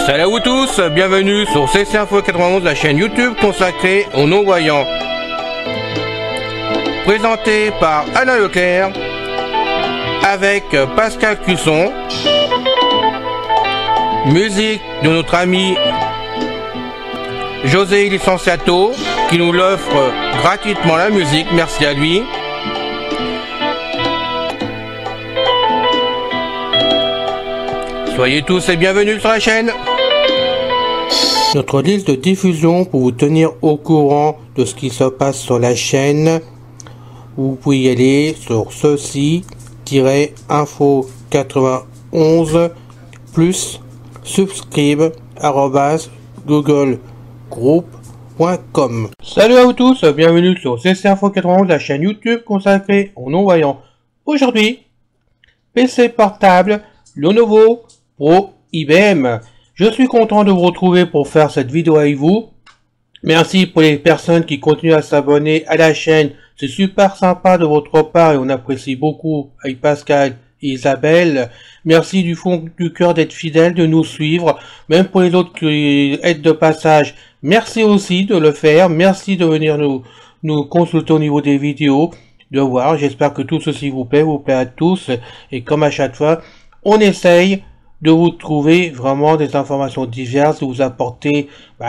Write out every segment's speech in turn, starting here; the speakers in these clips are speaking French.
Salut à vous tous, bienvenue sur CC Info 91, la chaîne YouTube consacrée aux non-voyants. Présenté par Alain Leclerc, avec Pascal Cusson, musique de notre ami José Licenciato, qui nous l'offre gratuitement la musique, merci à lui. Soyez tous et bienvenus sur la chaîne. Notre liste de diffusion pour vous tenir au courant de ce qui se passe sur la chaîne. Vous pouvez y aller sur ceci-info91 plus subscribe@googlegroup.com. Salut à vous tous, bienvenue sur CC Info 91, la chaîne YouTube consacrée aux non-voyants. Aujourd'hui, PC portable Lenovo Pro IBM. Je suis content de vous retrouver pour faire cette vidéo avec vous. Merci pour les personnes qui continuent à s'abonner à la chaîne. C'est super sympa de votre part et on apprécie beaucoup avec Pascal et Isabelle. Merci du fond du cœur d'être fidèles, de nous suivre. Même pour les autres qui aident de passage, merci aussi de le faire. Merci de venir nous consulter au niveau des vidéos, de voir. J'espère que tout ceci vous plaît à tous. Et comme à chaque fois, on essaye de vous trouver vraiment des informations diverses, de vous apporter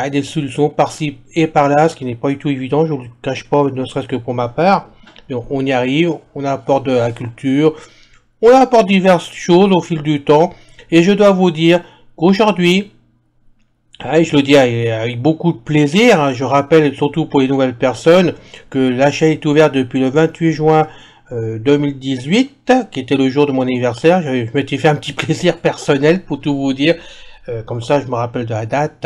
des solutions par-ci et par-là, ce qui n'est pas du tout évident, je ne vous le cache pas, ne serait-ce que pour ma part. Donc, on y arrive, on apporte de la culture, on apporte diverses choses au fil du temps, et je dois vous dire qu'aujourd'hui, je le dis avec beaucoup de plaisir, je rappelle surtout pour les nouvelles personnes que la chaîne est ouverte depuis le 28 juin 2018, qui était le jour de mon anniversaire. Je m'étais fait un petit plaisir personnel pour tout vous dire, comme ça je me rappelle de la date.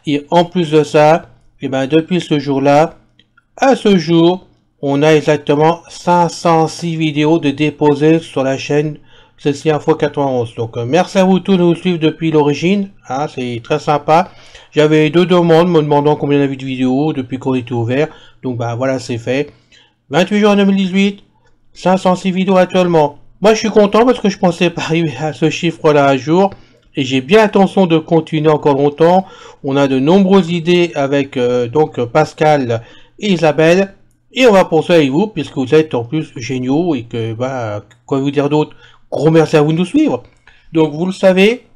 Et en plus de ça, depuis ce jour-là à ce jour, on a exactement 506 vidéos de déposées sur la chaîne CC Info 91. Donc merci à vous tous de nous suivre depuis l'origine, c'est très sympa. J'avais deux demandes me demandant combien on avait de vidéos depuis qu'on était ouvert, donc voilà, c'est fait. 28 juin 2018, 506 vidéos actuellement. Moi je suis content parce que je pensais pas arriver à ce chiffre là un jour et j'ai bien l'intention de continuer encore longtemps. On a de nombreuses idées avec donc Pascal et Isabelle et on va poursuivre avec vous puisque vous êtes en plus géniaux et que quoi vous dire d'autre, gros merci à vous de nous suivre. Donc vous le savez,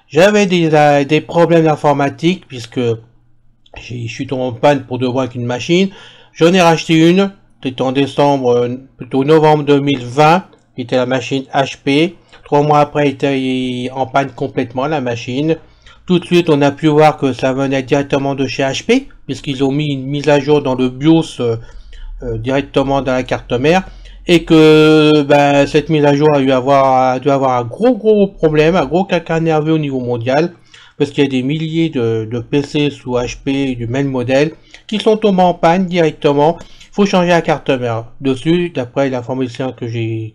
j'avais des problèmes informatiques puisque je suis tombé en panne pour devoir avec une machine. J'en ai racheté une. C'était en décembre, plutôt novembre 2020, qui était la machine HP. 3 mois après, elle était en panne complètement, la machine. Tout de suite, on a pu voir que ça venait directement de chez HP, puisqu'ils ont mis une mise à jour dans le BIOS directement dans la carte mère. Et que cette mise à jour a dû avoir un gros problème, un gros caca nerveux au niveau mondial. Parce qu'il y a des milliers de PC sous HP du même modèle qui sont tombés en panne directement. Il faut changer la carte mère dessus, d'après l'informaticien que j'ai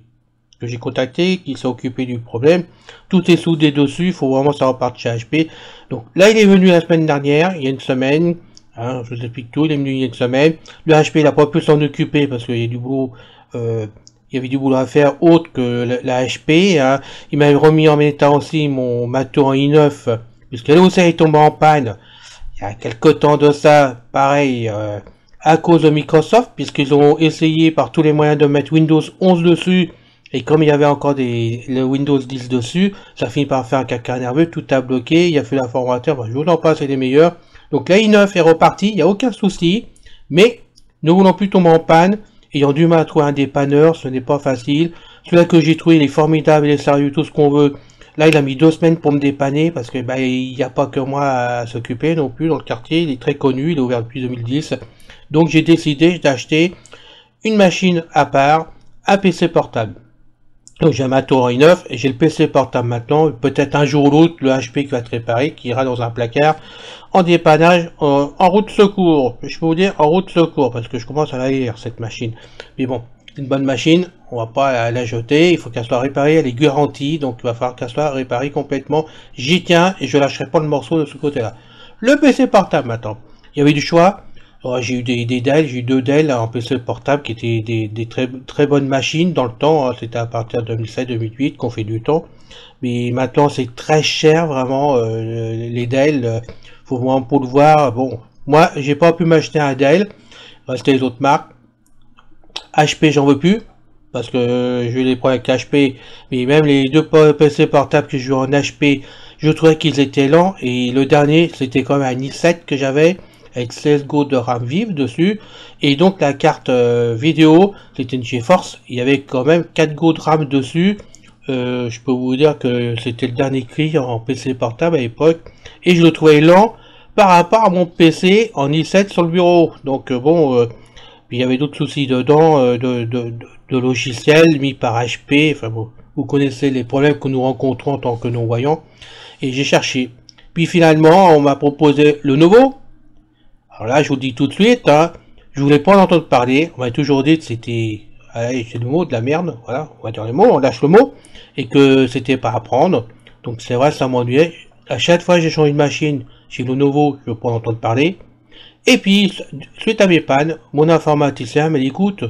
contacté, qui s'est occupé du problème. Tout est soudé dessus, il faut vraiment ça reparte chez HP. Donc là, il est venu la semaine dernière, il y a une semaine. Je vous explique tout, il est venu il y a une semaine. Le HP, il n'a pas pu s'en occuper parce qu'il y a du boulot. Il y avait du boulot à faire autre que la HP. Il m'avait remis en état aussi ma tour en i9, puisque là aussi elle est tombée en panne. Il y a quelques temps de ça, pareil. À cause de Microsoft, puisqu'ils ont essayé par tous les moyens de mettre Windows 11 dessus, et comme il y avait encore le Windows 10 dessus, ça finit par faire un caca nerveux, tout a bloqué, il a fait l'informateur, je vous en passe, c'est les meilleurs. Donc la i9 est repartie, il n'y a aucun souci, mais ne voulant plus tomber en panne, ayant du mal à trouver un dépanneur, ce n'est pas facile. Celui-là que j'ai trouvé, il est formidable, il est sérieux, tout ce qu'on veut. Là, il a mis 2 semaines pour me dépanner, parce que il n'y a pas que moi à s'occuper non plus dans le quartier, il est très connu, il est ouvert depuis 2010. Donc j'ai décidé d'acheter une machine à part, un PC portable. Donc j'ai ma tour i9 et j'ai le PC portable maintenant. Peut-être un jour ou l'autre le HP qui va être réparé, qui ira dans un placard en dépannage, en route secours. Je peux vous dire en route secours parce que je commence à la lire cette machine. Mais bon, c'est une bonne machine, on va pas la jeter, il faut qu'elle soit réparée, elle est garantie, donc il va falloir qu'elle soit réparée complètement. J'y tiens et je lâcherai pas le morceau de ce côté-là. Le PC portable maintenant, il y avait du choix. J'ai eu des Dell, j'ai eu 2 Dell en PC portable qui étaient des très bonnes machines dans le temps, hein. C'était à partir de 2007-2008 qu'on fait du temps. Mais maintenant c'est très cher vraiment, les Dell, faut vraiment pour le voir. Bon, moi j'ai pas pu m'acheter un Dell, restait les autres marques. HP j'en veux plus, parce que j'ai eu des problèmes avec HP, mais même les 2 PC portables que j'ai eu en HP, je trouvais qu'ils étaient lents, et le dernier c'était quand même un i7 que j'avais, avec 16 Go de RAM vive dessus, et donc la carte vidéo, c'était une GeForce, il y avait quand même 4 Go de RAM dessus. Je peux vous dire que c'était le dernier cri en PC portable à l'époque, et je le trouvais lent par rapport à mon PC en i7 sur le bureau. Donc bon, puis il y avait d'autres soucis dedans, de logiciels mis par HP, enfin bon, vous connaissez les problèmes que nous rencontrons en tant que non-voyants, et j'ai cherché. Puis finalement, on m'a proposé le nouveau. Alors là, je vous le dis tout de suite, hein, je voulais pas en entendre parler, on m'a toujours dit que c'était, allez, c'est le mot, de la merde, voilà, on va dire les mots, on lâche le mot, et que c'était pas à prendre. Donc c'est vrai, ça m'ennuyait. À chaque fois que j'ai changé de machine, chez le nouveau, je veux pas en entendre parler. Et puis, suite à mes pannes, mon informaticien m'a dit, écoute,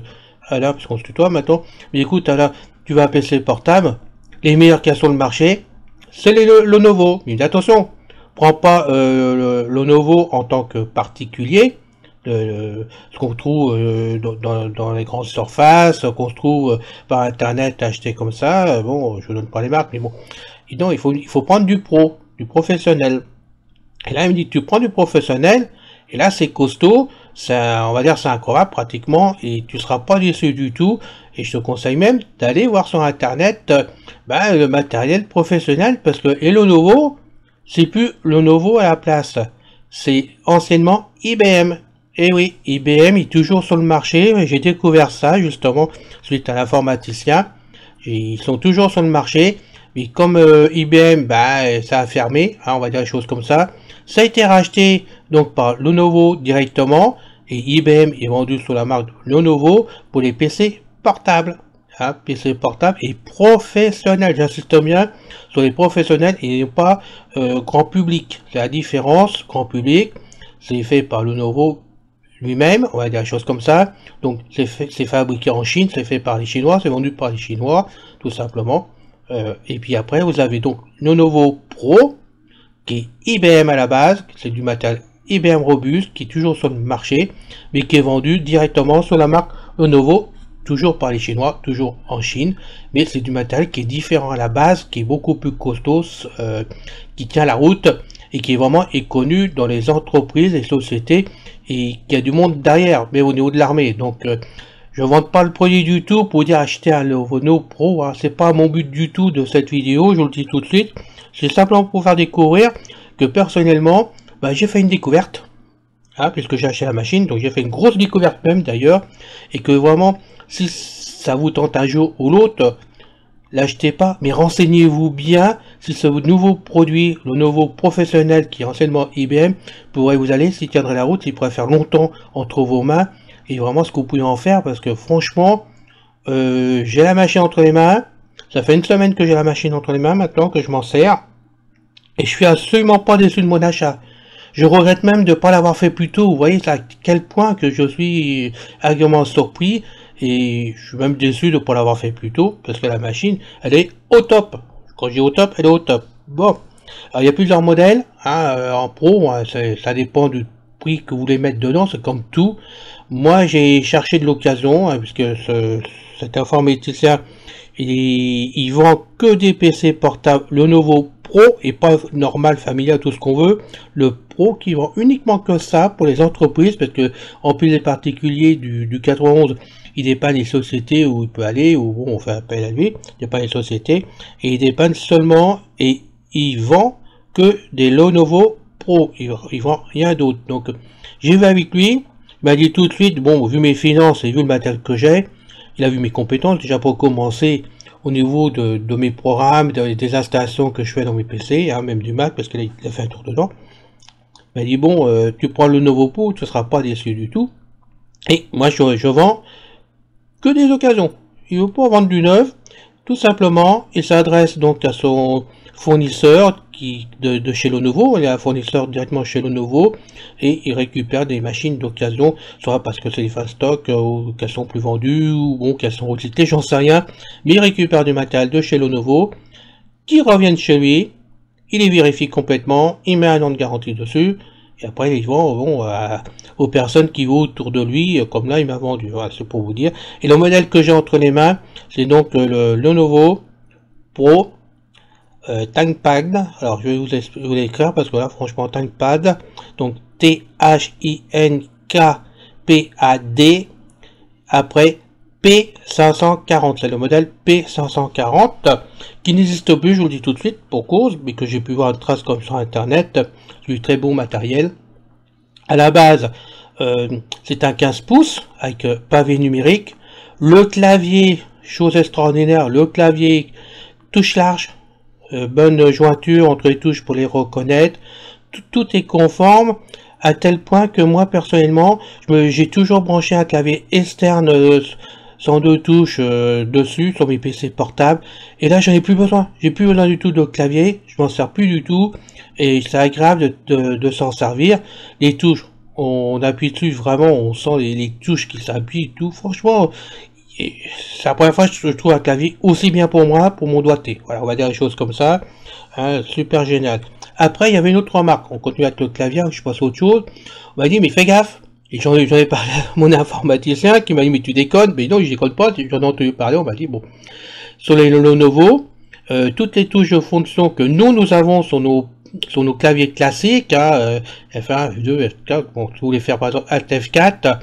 alors, parce qu'on se tutoie maintenant, mais écoute, alors, tu vas un PC portable, les meilleurs qu'il y a sur le marché, c'est le Lenovo. Il me dit, attention, prends pas le Lenovo en tant que particulier, ce qu'on trouve dans les grandes surfaces, qu'on se trouve par internet acheté comme ça. Bon, je donne pas les marques, mais bon. Et donc, il faut prendre du professionnel. Et là, il me dit, tu prends du professionnel, et là, c'est costaud, ça, on va dire, c'est incroyable pratiquement, et tu seras pas déçu du tout. Et je te conseille même d'aller voir sur internet le matériel professionnel, parce que et Lenovo, c'est plus Lenovo à la place, c'est anciennement IBM. Et oui, IBM est toujours sur le marché. J'ai découvert ça justement suite à l'informaticien. Ils sont toujours sur le marché, mais comme IBM, ça a fermé, hein, on va dire les choses comme ça. Ça a été racheté donc par Lenovo directement, et IBM est vendu sous la marque Lenovo pour les PC portables. Hein, PC portable et professionnel, j'insiste bien sur les professionnels et pas grand public. C'est la différence, grand public, c'est fait par Lenovo lui-même, on va dire des choses comme ça. Donc c'est fabriqué en Chine, c'est fait par les Chinois, c'est vendu par les Chinois, tout simplement. Et puis après, vous avez donc Lenovo Pro, qui est IBM à la base, c'est du matériel IBM robuste, qui est toujours sur le marché, mais qui est vendu directement sur la marque Lenovo, toujours par les Chinois, toujours en Chine, mais c'est du matériel qui est différent à la base, qui est beaucoup plus costaud, qui tient la route, et qui est vraiment connu dans les entreprises et sociétés, et qui a du monde derrière, mais au niveau de l'armée. Donc je ne vante pas le produit du tout pour dire acheter un Lenovo Pro, hein. C'est pas mon but du tout de cette vidéo, je vous le dis tout de suite. C'est simplement pour faire découvrir que personnellement, j'ai fait une découverte, hein, puisque j'ai acheté la machine, donc j'ai fait une grosse découverte même d'ailleurs, et que vraiment, si ça vous tente un jour ou l'autre, l'achetez pas, mais renseignez-vous bien si ce nouveau produit, le nouveau professionnel qui est anciennement IBM, pourrait vous aller, s'il tiendrait la route, s'il pourrait faire longtemps entre vos mains, et vraiment ce que vous pouvez en faire, parce que franchement, j'ai la machine entre les mains, ça fait une semaine que j'ai la machine entre les mains maintenant, que je m'en sers, et je suis absolument pas déçu de mon achat. Je regrette même de ne pas l'avoir fait plus tôt. Vous voyez à quel point que je suis agréablement surpris, et je suis même déçu de ne pas l'avoir fait plus tôt, parce que la machine, elle est au top. Quand je dis au top, elle est au top. Bon, alors, il y a plusieurs modèles, hein, en pro, hein, ça dépend du prix que vous voulez mettre dedans, c'est comme tout. Moi, j'ai cherché de l'occasion, hein, puisque cet informaticien, il vend que des PC portables, le nouveau Pro, et pas normal, familial, tout ce qu'on veut. Le Pro qui vend uniquement que ça pour les entreprises, parce que en plus des particuliers du 91, il dépanne les sociétés où il peut aller, ou bon, on fait appel à lui, il dépanne les sociétés, et il dépanne seulement, et il vend que des Lenovo Pro, il vend rien d'autre. Donc j'ai vu avec lui, il m'a dit tout de suite, bon, vu mes finances et vu le matériel que j'ai, il a vu mes compétences, déjà pour commencer, au niveau de mes programmes, des installations que je fais dans mes PC, hein, même du Mac, parce qu'il a fait un tour dedans. Il m'a dit, bon, tu prends le Lenovo Pro, tu ne seras pas déçu du tout. Et moi, je vends que des occasions. Il veut pas vendre du neuf. Tout simplement, il s'adresse donc à son fournisseur de chez Lenovo. Il y a un fournisseur directement chez Lenovo et il récupère des machines d'occasion, soit parce que c'est des fin stock ou qu'elles sont plus vendues ou bon qu'elles sont recyclées, j'en sais rien. Mais il récupère du matériel de chez Lenovo qui reviennent chez lui. Il les vérifie complètement, il met un an de garantie dessus. Et après, il vend bon, aux personnes qui vont autour de lui, comme là, il m'a vendu. Voilà, c'est pour vous dire. Et le modèle que j'ai entre les mains, c'est donc le Lenovo Pro ThinkPad. Alors, je vais vous l'écrire parce que là, franchement, ThinkPad. Donc, T-H-I-N-K-P-A-D. Après, P540. C'est le modèle P540 qui n'existe plus, je vous le dis tout de suite, pour cause, mais que j'ai pu voir une trace comme sur Internet. Du très bon matériel. À la base, c'est un 15 pouces avec pavé numérique. Le clavier, chose extraordinaire, le clavier touche large, bonne jointure entre les touches pour les reconnaître. Tout est conforme à tel point que moi personnellement, j'ai toujours branché un clavier externe sans deux touches dessus sur mes PC portables. Et là, j'en ai plus besoin. J'ai plus besoin du tout de clavier. Je m'en sers plus du tout. Et c'est agréable de s'en servir. Les touches, on appuie dessus, vraiment, on sent les touches qui s'appuient et tout. Franchement, c'est la première fois que je trouve un clavier aussi bien pour moi, pour mon doigté. Voilà, on va dire les choses comme ça. Hein, super génial. Après, il y avait une autre remarque. On continue avec le clavier, je passe à autre chose. On m'a dit, mais fais gaffe. Et j'en ai parlé à mon informaticien qui m'a dit, mais tu déconnes. Mais non, je déconne pas. J'en ai entendu parler. On m'a dit, bon, sur les Lenovo, toutes les touches de fonction que nous avons sur nos claviers classiques, hein, F1, F2, F4, bon, si vous voulez faire par exemple Alt F4,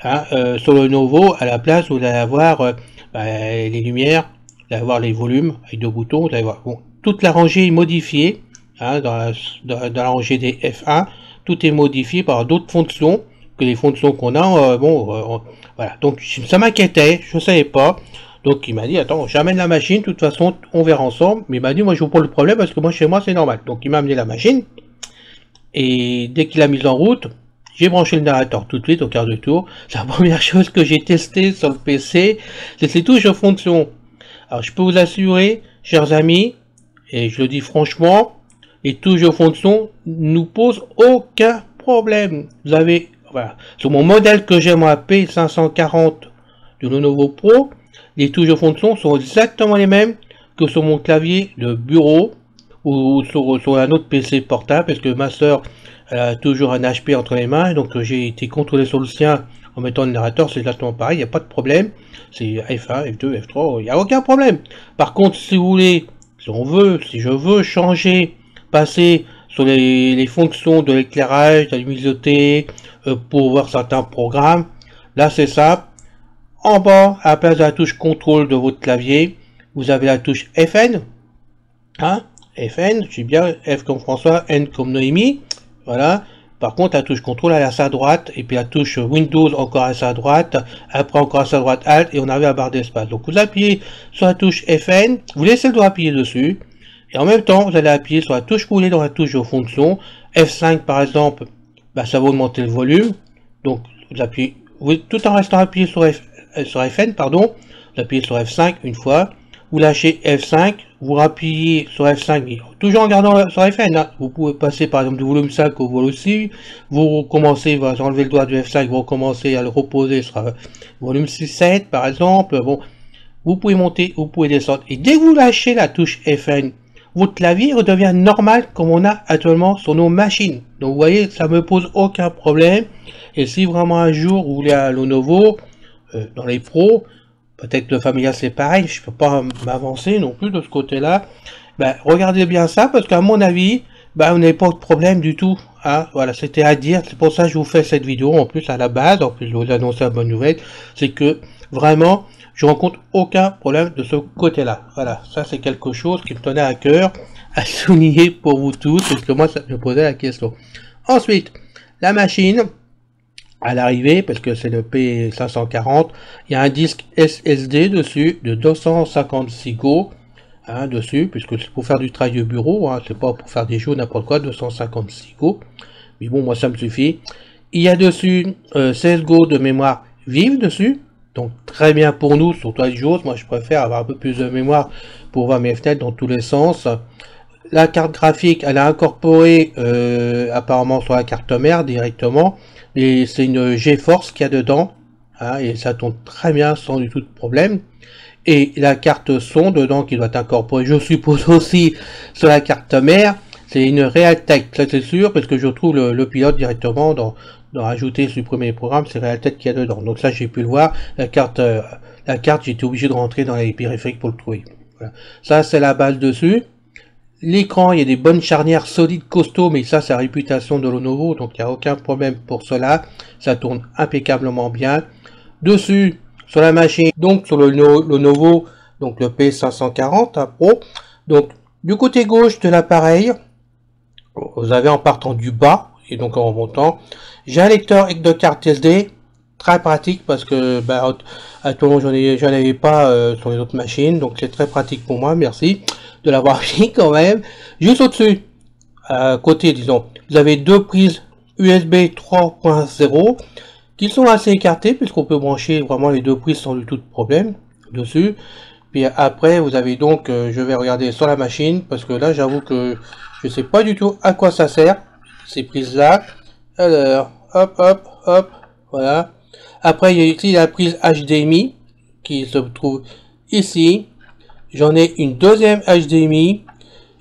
hein, sur le Lenovo, à la place, vous allez avoir les lumières, vous allez avoir les volumes avec deux boutons, vous allez avoir bon, toute la rangée est modifiée, hein, dans la rangée des F1, tout est modifié par d'autres fonctions que les fonctions qu'on a. Voilà, donc ça m'inquiétait, je ne savais pas. Donc il m'a dit, attends, j'amène la machine, de toute façon, on verra ensemble. Mais il m'a dit, moi je vous pose le problème parce que moi chez moi c'est normal. Donc il m'a amené la machine. Et dès qu'il a mis en route, j'ai branché le narrateur tout de suite au quart de tour. C'est la première chose que j'ai testé sur le PC, c'est les touches de fonction. Alors je peux vous assurer, chers amis, et je le dis franchement, les touches de fonction nous posent aucun problème. Vous avez, voilà, sur mon modèle que j'ai moi, P540 du Lenovo Pro, les touches de fonction sont exactement les mêmes que sur mon clavier de bureau ou sur un autre PC portable, parce que ma soeur a toujours un HP entre les mains, donc j'ai été contrôlé sur le sien en mettant le narrateur, c'est exactement pareil, il n'y a pas de problème, c'est F1, F2, F3, il n'y a aucun problème. Par contre, si vous voulez, si je veux changer, passer sur les fonctions de l'éclairage, de la luminosité, pour voir certains programmes, là c'est ça. En bas, à la place de la touche contrôle de votre clavier, vous avez la touche FN. Hein, FN, je dis bien F comme François, N comme Noémie. Voilà. Par contre, la touche contrôle, elle est à sa droite. Et puis la touche Windows encore à sa droite. Après encore à sa droite Alt. Et on avait la barre d'espace. Donc vous appuyez sur la touche FN. Vous laissez le doigt appuyer dessus. Et en même temps, vous allez appuyer sur la touche que vous voulez dans la touche de fonction. F5 par exemple, ça va augmenter le volume. Donc vous appuyez, tout en restant appuyé sur FN, pardon, vous appuyez sur F5 une fois, vous lâchez F5, vous rappuyez sur F5, toujours en gardant sur FN, hein. Vous pouvez passer par exemple du volume 5 au volume 6, vous recommencez, vous enlevez le doigt du F5, vous recommencez à le reposer sur volume 6, 7 par exemple, bon, vous pouvez monter, vous pouvez descendre, et dès que vous lâchez la touche FN, votre clavier redevient normal comme on a actuellement sur nos machines. Donc vous voyez, ça me pose aucun problème, et si vraiment un jour vous voulez un Lenovo, dans les pros, peut-être le familial c'est pareil, je peux pas m'avancer non plus de ce côté-là. Regardez bien ça parce qu'à mon avis, on n'a pas de problème du tout. Hein. Voilà, c'était à dire. C'est pour ça que je vous fais cette vidéo. En plus à la base, en plus je vous annoncer la bonne nouvelle, c'est que vraiment, je rencontre aucun problème de ce côté-là. Voilà, ça c'est quelque chose qui me tenait à cœur à souligner pour vous tous, parce que moi ça me posait la question. Ensuite, la machine. À l'arrivée, parce que c'est le P540, il y a un disque SSD dessus de 256 Go hein, dessus, puisque c'est pour faire du travail de bureau, hein, c'est pas pour faire des jeux n'importe quoi, 256 Go. Mais bon, moi ça me suffit. Il y a dessus 16 Go de mémoire vive dessus, Donc très bien pour nous, surtout à jour. Moi je préfère avoir un peu plus de mémoire pour voir mes fenêtres dans tous les sens. La carte graphique, elle a incorporé apparemment sur la carte mère directement. Et c'est une GeForce qu'il y a dedans. Hein, et ça tourne très bien sans du tout de problème. Et la carte son dedans qui doit être incorporée, je suppose aussi sur la carte mère. C'est une Realtek, ça c'est sûr, parce que je trouve le pilote directement dans ajouter, supprimer les programmes, c'est Realtek qu'il y a dedans. Donc ça j'ai pu le voir. La carte j'étais obligé de rentrer dans les périphériques pour le trouver. Voilà. Ça c'est la base dessus. L'écran, il y a des bonnes charnières solides, costauds, mais ça c'est la réputation de Lenovo, donc il n'y a aucun problème pour cela. Ça tourne impeccablement bien. Dessus, sur la machine, donc sur le Lenovo, donc le P540 Pro. Donc du côté gauche de l'appareil, vous avez en partant du bas et donc en remontant, j'ai un lecteur de carte SD très pratique parce que à tout le monde j'en avais pas sur les autres machines, donc c'est très pratique pour moi. Merci de l'avoir mis quand même. Juste au-dessus, à côté disons, vous avez deux prises USB 3.0 qui sont assez écartées puisqu'on peut brancher vraiment les deux prises sans du tout de problème dessus. Puis après vous avez donc, je vais regarder sur la machine parce que là j'avoue que je sais pas du tout à quoi ça sert ces prises là. Alors hop hop hop, voilà. Après il y a ici la prise HDMI qui se trouve ici. J'en ai une deuxième HDMI.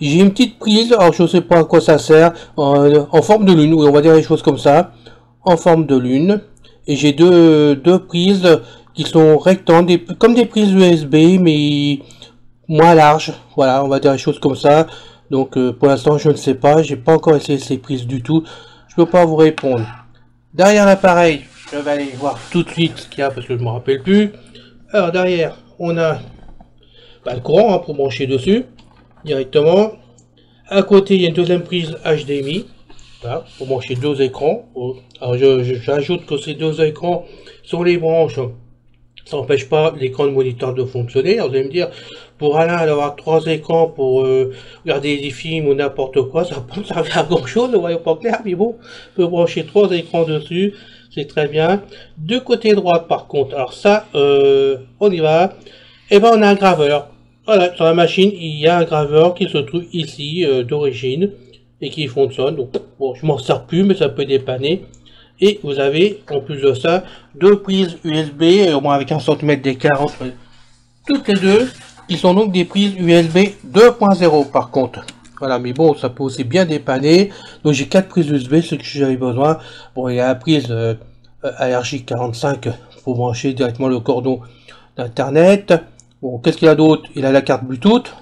J'ai une petite prise, alors je sais pas à quoi ça sert, en forme de lune, oui, on va dire les choses comme ça, en forme de lune. Et j'ai deux prises qui sont rectangles, comme des prises USB, mais moins larges. Voilà, on va dire les choses comme ça. Donc pour l'instant, je ne sais pas, j'ai pas encore essayé ces prises du tout. Je peux pas vous répondre. Derrière l'appareil, je vais aller voir tout de suite ce qu'il y a parce que je me rappelle plus. Alors derrière, on a le courant hein, pour brancher dessus directement. À côté, il y a une deuxième prise HDMI. Voilà, pour brancher deux écrans. Alors j'ajoute que ces deux écrans sur les branches, ça n'empêche pas l'écran de moniteur de fonctionner. Alors vous allez me dire, pour Alain d'avoir trois écrans pour regarder des films ou n'importe quoi, ça peut servir à grand chose, ne voyons pas clair, mais bon, on peut brancher trois écrans dessus, c'est très bien. Du côté droit par contre, alors ça, on y va, et ben on a un graveur. Voilà, sur la machine, il y a un graveur qui se trouve ici, d'origine, et qui fonctionne. Donc, bon, je m'en sers plus, mais ça peut dépanner. Et vous avez, en plus de ça, deux prises USB, au moins avec 1 cm d'écart entre toutes les deux, qui sont donc des prises USB 2.0 par contre. Voilà, mais bon, ça peut aussi bien dépanner. Donc j'ai 4 prises USB, ce que j'avais besoin. Bon, il y a la prise ARJ45 pour brancher directement le cordon d'internet. Bon, qu'est-ce qu'il y a d'autre? Il a la carte Bluetooth,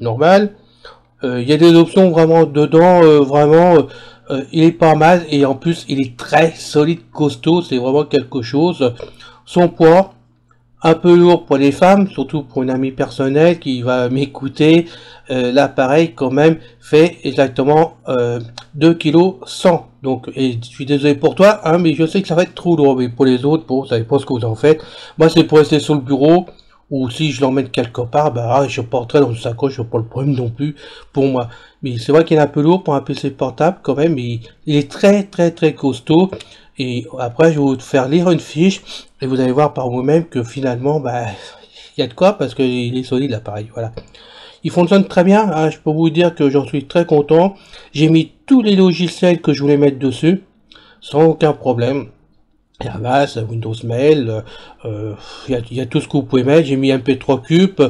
normal. Il y a des options vraiment dedans, il est pas mal et en plus il est très solide, costaud, c'est vraiment quelque chose. Son poids, un peu lourd pour les femmes, surtout pour une amie personnelle qui va m'écouter. L'appareil quand même fait exactement 2 kg 100. Donc, et je suis désolé pour toi, hein, mais je sais que ça va être trop lourd. Mais pour les autres, bon, vous savez pas ce que vous en faites. Moi, c'est pour rester sur le bureau. Ou si je l'emmène quelque part, je porterai dans une sacoche, je n'ai pas le problème non plus pour moi. Mais c'est vrai qu'il est un peu lourd pour un PC portable quand même, mais il est très très très costaud. Et après, je vais vous faire lire une fiche et vous allez voir par vous-même que finalement, il y a de quoi parce qu'il est solide l'appareil. Voilà. Il fonctionne très bien, hein, je peux vous dire que j'en suis très content. J'ai mis tous les logiciels que je voulais mettre dessus sans aucun problème. Avast, Windows Mail, il y a tout ce que vous pouvez mettre. J'ai mis MP3 Cube,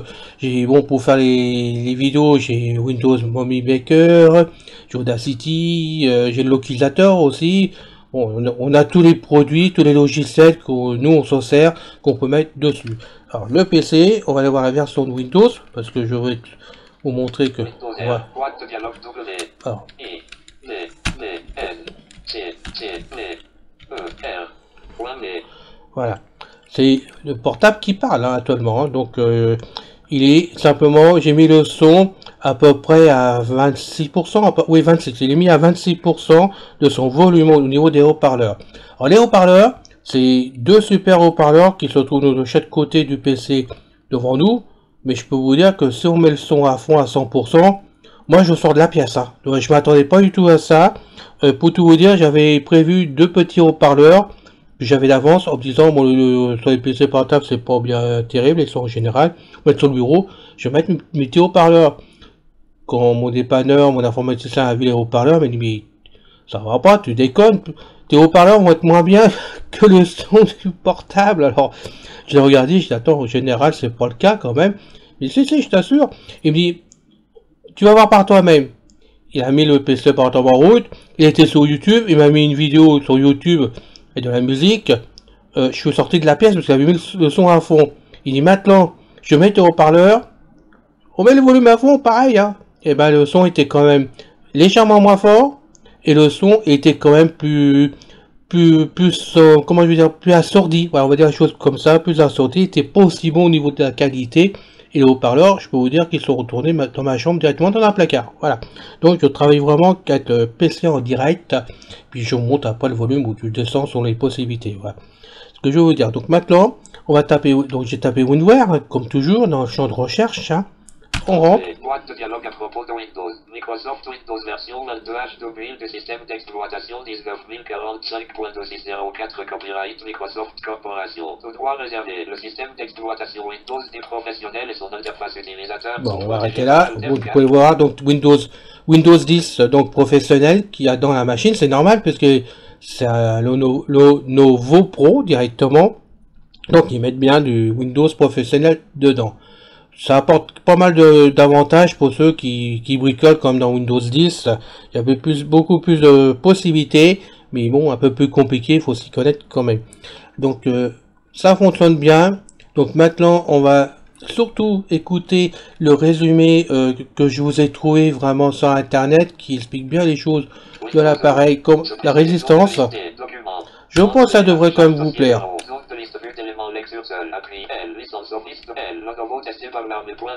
pour faire les vidéos, j'ai Windows Movie Maker, j'ai Audacity, j'ai le localisateur aussi. Bon, on a tous les produits, tous les logiciels que nous on s'en sert, qu'on peut mettre dessus. Alors le PC, on va aller voir la version de Windows, parce que je vais vous montrer que... Voilà. Alors. Voilà, c'est le portable qui parle hein, actuellement, hein. Donc il est simplement, j'ai mis le son à peu près à 26%, oui 26, il est mis à 26% de son volume au niveau des haut-parleurs. Alors les haut-parleurs, c'est deux super haut-parleurs qui se trouvent de chaque côté du PC devant nous, mais je peux vous dire que si on met le son à fond à 100%, moi je sors de la pièce, hein. Donc, je m'attendais pas du tout à ça. Pour tout vous dire, j'avais prévu deux petits haut-parleurs j'avais d'avance en me disant, bon, sur les PC portables, c'est pas bien terrible, les sons en général. On va être sur le bureau, je vais mettre mes petits haut-parleurs. Quand mon dépanneur, mon informaticien a vu les haut-parleurs, il m'a dit, mais ça va pas, tu déconnes, tes haut-parleurs vont être moins bien que le son du portable. Alors, j'ai regardé, je dis, attends, en général, c'est pas le cas quand même. Mais si, je t'assure. Il me dit, tu vas voir par toi-même. Il a mis le PC portable en route, il était sur YouTube, il m'a mis une vidéo sur YouTube et de la musique. Je suis sorti de la pièce parce qu'il avait mis le son à fond. Il dit, maintenant, je mets tes haut-parleurs, on met le volume à fond, pareil, hein. Et ben, le son était quand même légèrement moins fort, et le son était quand même plus comment je veux dire, plus assourdi. Voilà, on va dire des choses comme ça, plus assourdi. Il était pas aussi bon au niveau de la qualité. Et les haut-parleurs, je peux vous dire qu'ils sont retournés dans ma chambre directement dans un placard. Voilà. Donc je travaille vraiment qu'avec PC en direct. Puis je monte après le volume ou tu descends sur les possibilités. Voilà. Ce que je veux vous dire. Donc maintenant, on va taper. Donc j'ai tapé WinWare, hein, comme toujours, dans le champ de recherche. Hein. On rentre. Boîte de dialogue à propos de Windows. Microsoft Windows version 22H 2000 du système d'exploitation 19045.260.4 copyright Microsoft Corporation. Tout droit réservé. Le système d'exploitation Windows des professionnels et son interface utilisateur. Bon, on va arrêter là. Vous pouvez voir donc Windows 10 donc professionnel qui a dans la machine, c'est normal parce que c'est un Lenovo Pro directement. Donc ils mettent bien du Windows professionnel dedans. Ça apporte pas mal d'avantages pour ceux qui bricolent comme dans Windows 10. Il y avait beaucoup plus de possibilités, mais bon, un peu plus compliqué, il faut s'y connaître quand même. Donc ça fonctionne bien. Donc maintenant, on va surtout écouter le résumé que je vous ai trouvé vraiment sur Internet, qui explique bien les choses de l'appareil, comme la résistance. Je pense que ça devrait quand même vous plaire.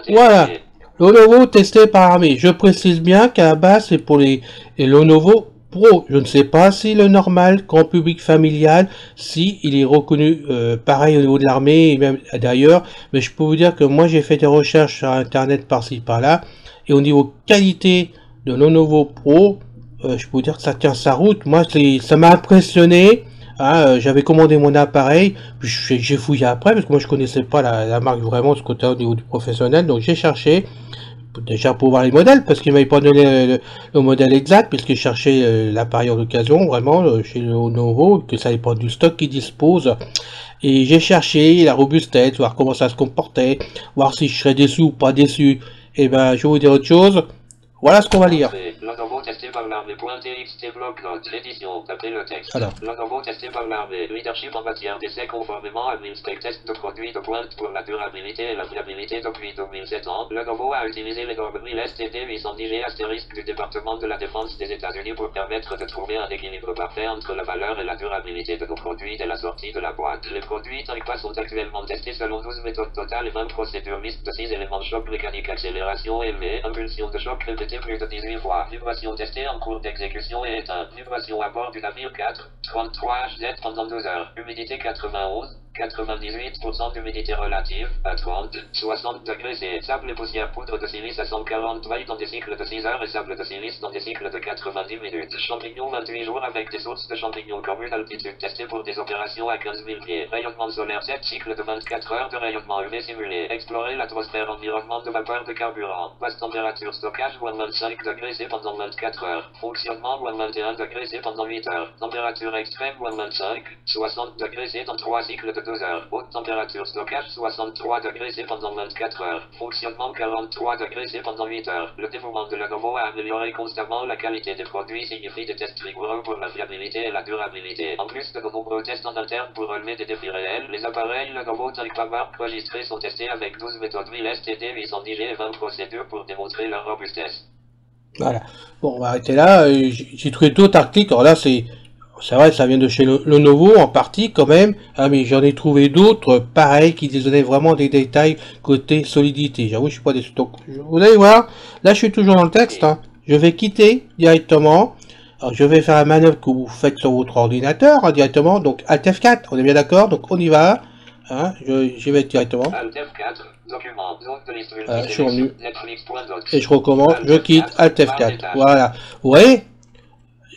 Voilà, Lenovo testé par l'armée. Je précise bien qu'à la base c'est pour les Lenovo Pro. Je ne sais pas si le normal, grand public familial, si il est reconnu pareil au niveau de l'armée et même d'ailleurs. Mais je peux vous dire que moi j'ai fait des recherches sur Internet par-ci par-là et au niveau qualité de Lenovo Pro, je peux vous dire que ça tient sa route. Moi ça m'a impressionné. Ah, j'avais commandé mon appareil, puis j'ai fouillé après, parce que moi je connaissais pas la marque vraiment de ce côté au niveau du professionnel, donc j'ai cherché, déjà pour voir les modèles, parce qu'il m'avait pas donné le modèle exact, puisque je cherchais l'appareil en occasion, vraiment, chez Lenovo, que ça dépend du stock qu'ils disposent, et j'ai cherché la robustesse, voir comment ça se comportait, voir si je serais déçu ou pas déçu, et ben je vais vous dire autre chose, voilà ce qu'on va lire. Lenovo testé par l'armée.txt bloc note l'édition, tapez le texte. Alors. Lenovo testé par l'armée, leadership en matière d'essai conformément à MILSPEC test de produits de pointe pour la durabilité et la fiabilité depuis 2007 ans. Lenovo a utilisé les normes MIL-STD 810G astérisque du département de la défense des États-Unis pour permettre de trouver un équilibre parfait entre la valeur et la durabilité de nos produits dès la sortie de la boîte. Les produits TANCPA sont actuellement testés selon 12 méthodes totales et 20 procédures mixtes de 6 éléments de choc mécanique, accélération élevée, impulsion de choc répétée plus de 18 fois, vibration testée en cours d'exécution et éteinte, vibration à bord du navire 4, 33 HZ pendant 12 heures, humidité 91, 98% d'humidité relative, à 30, 60 degrés C. Sable et poussière poudre de silice à 140 watts dans des cycles de 6 heures et sable de silice dans des cycles de 90 minutes. Champignons 28 jours avec des sources de champignons communes altitude testées pour des opérations à 15 000 pieds. Rayonnement solaire 7 cycles de 24 heures de rayonnement UV simulé. Explorer l'atmosphère environnement de vapeur de carburant. Basse température stockage moins 25 degrés C pendant 24 heures. Fonctionnement moins 21 degrés C pendant 8 heures. Température extrême moins 25, 60 degrés C dans 3 cycles de 2 heures. Haute température stockage 63 degrés C pendant 24 heures. Fonctionnement 43 degrés C pendant 8 heures. Le dévouement de Lenovo a amélioré constamment la qualité des produits signifie des tests rigoureux pour la fiabilité et la durabilité. En plus de nombreux tests en interne pour relever des défis réels, les appareils Lenovo TANCPA marque registrés sont testés avec 12 méthodes MIL-STD 810G et 20 procédures pour démontrer leur robustesse. Voilà. Bon, on va arrêter là. J'ai trouvé d'autres articles. Alors là, c'est vrai, ça vient de chez Lenovo en partie quand même. Ah, mais j'en ai trouvé d'autres pareils qui donnaient vraiment des détails côté solidité. J'avoue, je suis pas déçu. Donc, vous allez voir. Là, je suis toujours dans le texte. Hein. Je vais quitter directement. Alors, je vais faire la manœuvre que vous faites sur votre ordinateur hein, directement. Donc, Alt F4. On est bien d'accord. Donc, on y va. Hein, je vais directement. Alt F4. Document, zone de liste je suis revenu. Netflix.doc. Et je recommence. Je quitte Alt F4. Voilà. Vous voyez,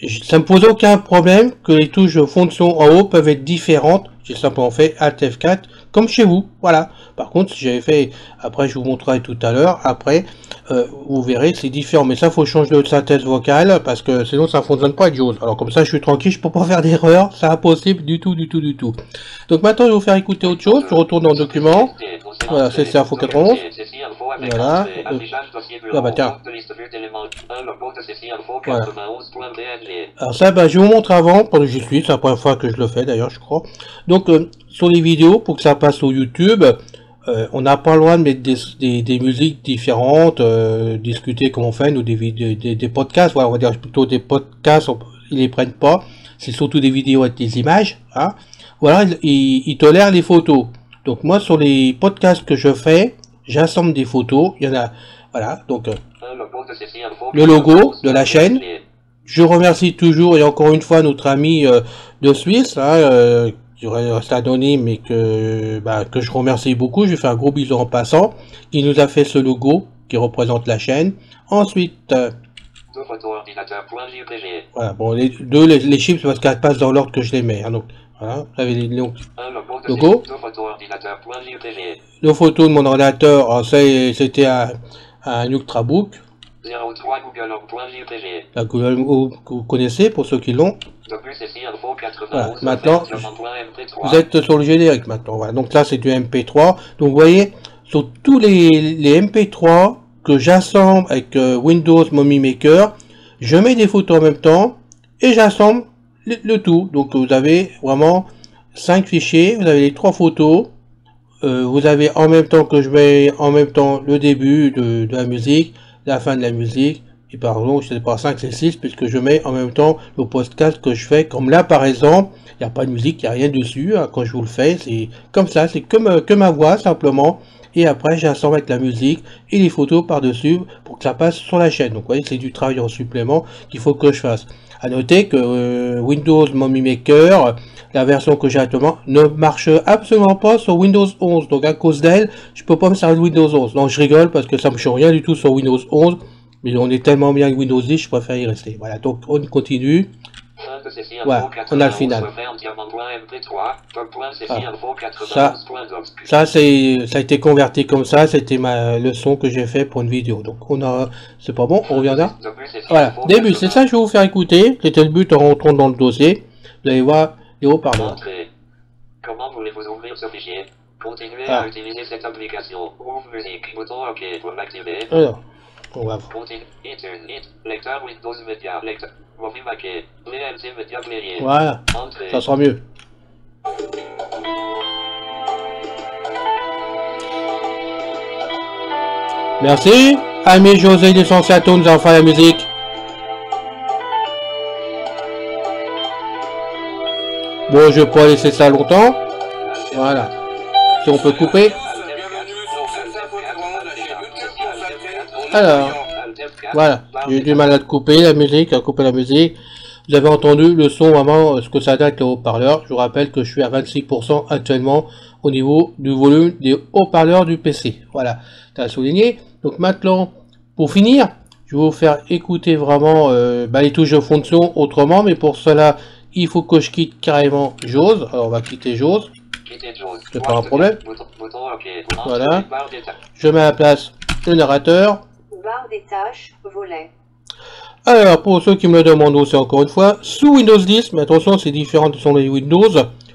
ça me pose aucun problème que les touches de fonction en haut peuvent être différentes. J'ai simplement fait Alt F4 comme chez vous. Voilà. Par contre, si j'avais fait, après je vous montrerai tout à l'heure, après vous verrez c'est différent. Mais ça faut changer de synthèse vocale parce que sinon ça fonctionne pas avec JAWS. Alors comme ça je suis tranquille, je peux pas faire d'erreur, c'est impossible du tout. Donc maintenant je vais vous faire écouter autre chose. Je retourne dans le document. Voilà, c'est Info 91. Voilà. Ah bah tiens. Voilà. Alors ça, bah, je vous montre avant, pendant que j'y suis, c'est la première fois que je le fais d'ailleurs, je crois. Donc sur les vidéos, pour que ça passe sur YouTube, on n'a pas le droit de mettre des musiques différentes, discuter comme on fait, ou des podcasts, voilà, on va dire plutôt des podcasts, ils les prennent pas, c'est surtout des vidéos avec des images, hein. Voilà, ils tolèrent les photos. Donc moi sur les podcasts que je fais, j'assemble des photos, il y en a, voilà, donc le logo de la chaîne. Je remercie toujours et encore une fois notre ami de Suisse, hein, qui reste anonyme mais que je remercie beaucoup. Je lui fais un gros bisou en passant, qui nous a fait ce logo qui représente la chaîne. Ensuite, voilà, bon, les chiffres parce qu'elles passent dans l'ordre que je les mets. Hein, donc, voilà, vous avez les logos. Nos photos de mon ordinateur, c'était un Ultrabook. 03 google.jpg. La Google que vous connaissez pour ceux qui l'ont. Voilà, maintenant, vous êtes sur le générique maintenant. Voilà, donc là c'est du MP3. Donc vous voyez, sur tous les MP3 que j'assemble avec Windows Movie Maker, je mets des photos en même temps et j'assemble le tout. Donc vous avez vraiment 5 fichiers, vous avez les 3 photos. Vous avez en même temps que je mets en même temps le début de la musique, la fin de la musique, et pardon, je sais pas 5 c'est 6 puisque je mets en même temps le podcast que je fais, comme là par exemple, il n'y a pas de musique, il n'y a rien dessus, hein, quand je vous le fais, c'est comme ça, c'est que ma voix simplement, et après j'assemble avec la musique et les photos par dessus pour que ça passe sur la chaîne. Donc vous voyez, c'est du travail en supplément qu'il faut que je fasse. À noter que Windows Movie Maker, la version que j'ai actuellement, ne marche absolument pas sur Windows 11. Donc à cause d'elle, je peux pas me servir de Windows 11. Non, je rigole parce que ça me change rien du tout sur Windows 11. Mais on est tellement bien avec Windows 10, je préfère y rester. Voilà, donc on continue. Voilà, on a le final. Ça a été converti comme ça, c'était ma leçon que j'ai fait pour une vidéo. Donc on a, c'est pas bon, on revient là. Voilà, début, c'est ça que je vais vous faire écouter. C'était le but en rentrant dans le dossier. Vous allez voir les haut-parleurs. Comment voulez-vous ouvrir ce fichier? Continuez à utiliser cette application. Ouvre musique, bouton OK pour l'activer. Alors, on va voir. Lecteur Windows Media, lecteur. Movie Maker, BMC Media Player. Voilà, ça sera mieux. Merci, ami José de Sensato nous a fait la musique. Bon, je vais pas laisser ça longtemps. Voilà. Si on peut couper. Alors, voilà. J'ai eu du mal à couper la musique, Vous avez entendu le son vraiment, ce que ça donne avec le haut-parleur. Je vous rappelle que je suis à 26% actuellement au niveau du volume des haut-parleurs du PC. Voilà, ça a souligné. Donc maintenant, pour finir, je vais vous faire écouter vraiment les touches de fonction autrement. Mais pour cela, il faut que je quitte carrément JAWS. Alors on va quitter JAWS. C'est pas un problème. Voilà. Je mets à la place le narrateur. Barre des tâches, volet. Alors, pour ceux qui me le demandent aussi encore une fois, sous Windows 10, mais attention, c'est différent de son Windows.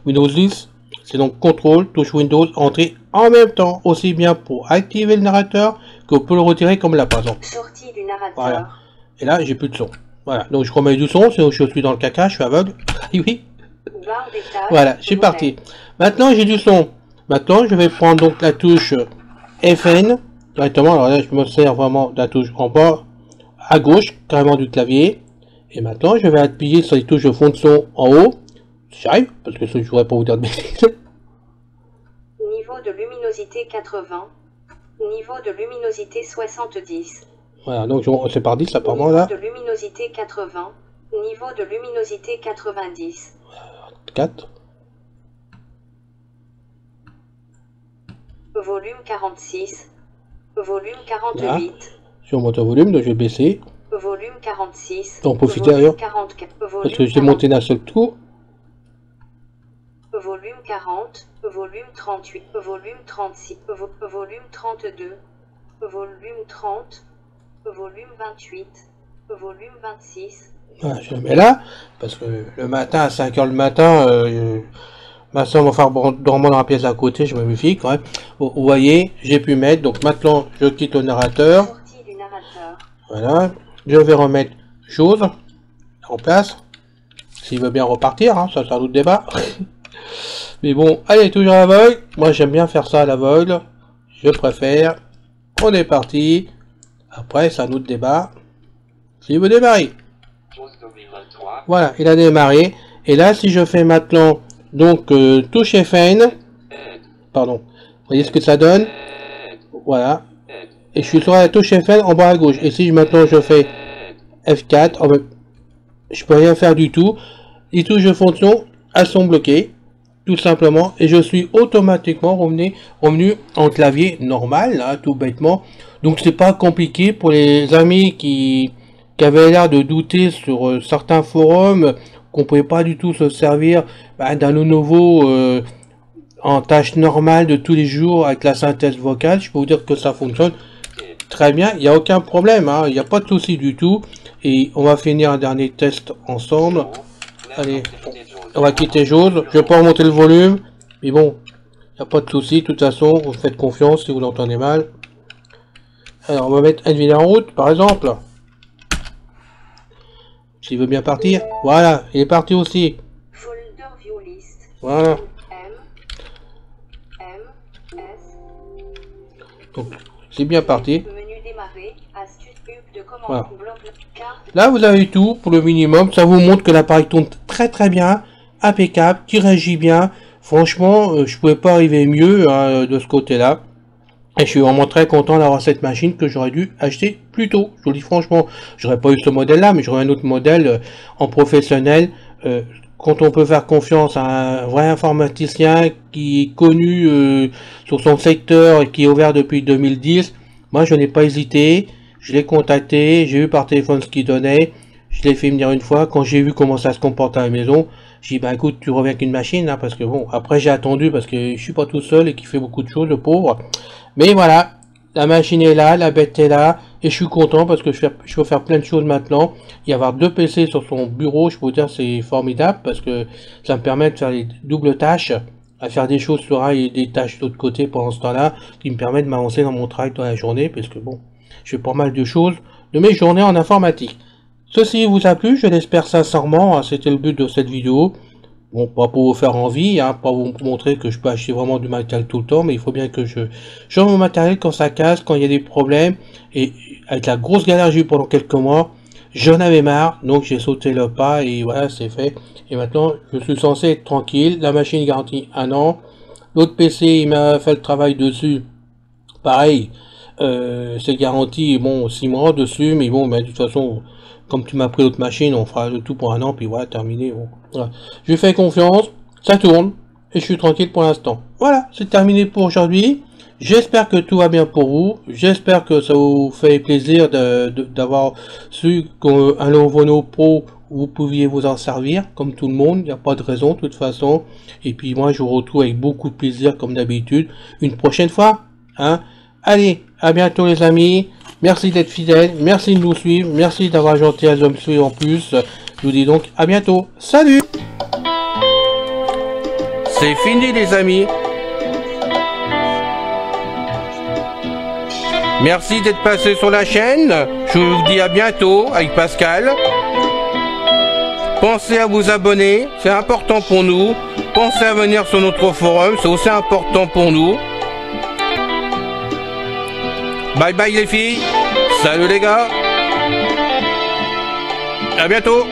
Windows 10, c'est donc contrôle, touche Windows, entrée en même temps, aussi bien pour activer le narrateur que pour le retirer comme là, par exemple. Sortie du narrateur. Voilà. Et là, j'ai plus de son. Voilà. Donc, je remets du son, sinon je suis dans le caca, je suis aveugle. Oui. Barre des tâches, voilà, c'est parti. Maintenant, j'ai du son. Maintenant, je vais prendre donc la touche FN directement. Alors là, je me sers vraiment de la touche en bas à gauche, carrément du clavier. Et maintenant, je vais appuyer sur les touches de fond de son en haut. Si j'arrive, parce que je ne pourrais pas vous dire de bêtises. Niveau de luminosité 80. Niveau de luminosité 70. Voilà, donc c'est par 10 apparemment là. Niveau de luminosité 80. Niveau de luminosité 90. 4. Volume 46. Volume 48. Là, sur mon volume, donc je vais baisser. volume 46, T'en profiter d'ailleurs, 44, parce que j'ai monté d'un seul tour. volume 40, volume 38, volume 36, volume 32, volume 30, volume 28, volume 26. Voilà, je le mets là, parce que le matin, à 5 h le matin, ma soeur va faire dormir dans la pièce à côté, je me méfie quand même. Bon, vous voyez, j'ai pu mettre, donc maintenant, je quitte le narrateur. Sortie du narrateur. Voilà, je vais remettre chose en place. S'il veut bien repartir, hein, ça c'est un autre débat. Mais bon, allez, toujours à l'aveugle. Moi, j'aime bien faire ça à l'aveugle. Je préfère. On est parti. Après, c'est un autre débat. S'il veut démarrer. Voilà, il a démarré. Et là, si je fais maintenant, donc, touche FN. Pardon. Vous voyez ce que ça donne? Voilà. Et je suis sur la touche FN en bas à gauche. Et si maintenant je fais F4, oh ben, je peux rien faire du tout. Les touches de fonction, elles sont bloquées. Tout simplement. Et je suis automatiquement revenu en clavier normal, là, tout bêtement. Donc c'est pas compliqué pour les amis qui avaient l'air de douter sur certains forums, qu'on pouvait pas du tout se servir d'un Lenovo en tâche normale de tous les jours avec la synthèse vocale. Je peux vous dire que ça fonctionne très bien, il n'y a aucun problème, hein, il n'y a pas de souci du tout. Et on va finir un dernier test ensemble. Allez, on va quitter Jose. Je vais pas remonter le volume, mais bon, il n'y a pas de souci. De toute façon, vous faites confiance si vous l'entendez mal. Alors, on va mettre Nvidia en route, par exemple. S'il veut bien partir. Voilà, il est parti aussi. Folder view list. Voilà. M, S. Donc, c'est bien parti. Menu démarrer, astuce de commande, Voilà. bloc, carte. Là, vous avez tout pour le minimum. Ça vous montre que l'appareil tourne très très bien, impeccable, qui réagit bien. Franchement, je pouvais pas arriver mieux hein, de ce côté-là. Et je suis vraiment très content d'avoir cette machine que j'aurais dû acheter plus tôt. Je vous le dis franchement, j'aurais pas eu ce modèle-là, mais j'aurais un autre modèle en professionnel. Quand on peut faire confiance à un vrai informaticien qui est connu sur son secteur et qui est ouvert depuis 2010, moi je n'ai pas hésité. Je l'ai contacté, j'ai vu par téléphone ce qu'il donnait, je l'ai fait venir une fois. Quand j'ai vu comment ça se comporte à la maison, j'ai dit bah écoute, tu reviens qu'une machine, hein, parce que bon, après j'ai attendu parce que je suis pas tout seul et qui fait beaucoup de choses, le pauvre. Mais voilà, la machine est là, la bête est là, et je suis content parce que je peux faire plein de choses maintenant. Et avoir 2 PC sur son bureau, je peux vous dire c'est formidable parce que ça me permet de faire les doubles tâches, à faire des choses sur un et des tâches de l'autre côté pendant ce temps-là, qui me permet de m'avancer dans mon travail dans la journée, parce que bon, je fais pas mal de choses de mes journées en informatique. Ceci vous a plu, je l'espère sincèrement, hein, c'était le but de cette vidéo. Bon, pas pour vous faire envie, hein, pas vous montrer que je peux acheter vraiment du matériel tout le temps, mais il faut bien que je change mon matériel quand ça casse, quand il y a des problèmes. Et avec la grosse galère que j'ai eu pendant quelques mois, j'en avais marre, donc j'ai sauté le pas et voilà, c'est fait. Et maintenant, je suis censé être tranquille. La machine garantie 1 an. L'autre PC, il m'a fait le travail dessus. Pareil, c'est garanti, bon, 6 mois dessus, mais bon, mais de toute façon, comme tu m'as pris l'autre machine, on fera le tout pour 1 an, puis voilà, terminé. Bon. Voilà. Je lui fais confiance, ça tourne, et je suis tranquille pour l'instant. Voilà, c'est terminé pour aujourd'hui. J'espère que tout va bien pour vous. J'espère que ça vous fait plaisir d'avoir su qu'un Lenovo Pro, vous pouviez vous en servir, comme tout le monde. Il n'y a pas de raison, de toute façon. Et puis moi, je vous retrouve avec beaucoup de plaisir, comme d'habitude, une prochaine fois. Hein. Allez, à bientôt les amis. Merci d'être fidèles, merci de nous suivre, merci d'avoir gentil à me suivre en plus. Je vous dis donc à bientôt. Salut! C'est fini les amis. Merci d'être passé sur la chaîne. Je vous dis à bientôt avec Pascal. Pensez à vous abonner, c'est important pour nous. Pensez à venir sur notre forum, c'est aussi important pour nous. Bye bye les filles. Salut les gars. À bientôt.